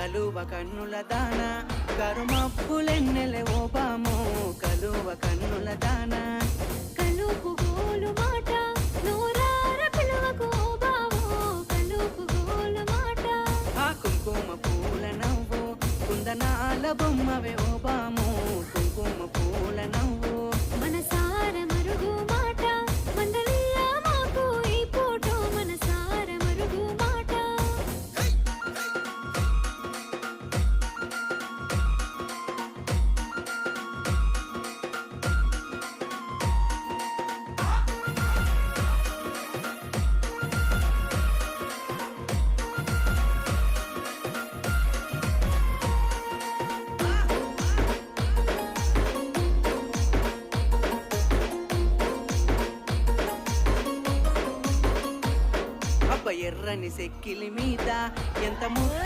కలువ కన్నుల దాన కరుమప్పులెన్నెలే ఓ బామో కలువ కన్నుల దాన కలుపు గోలు మాట నూరార పిలువకు ఓ బావో కలుపు గోలు మాట ఆ కుంకుమ పూల నవ్వు కుందనాల బొమ్మవే ఓ బామో కుంకుమ పూల నవ్వు మనసార మరుగు మాట మందలియ మాకు ఈ పూట మనసార మరుగు మాట అబ్బ ఎర్రని సెక్కిలి మీద ఎంత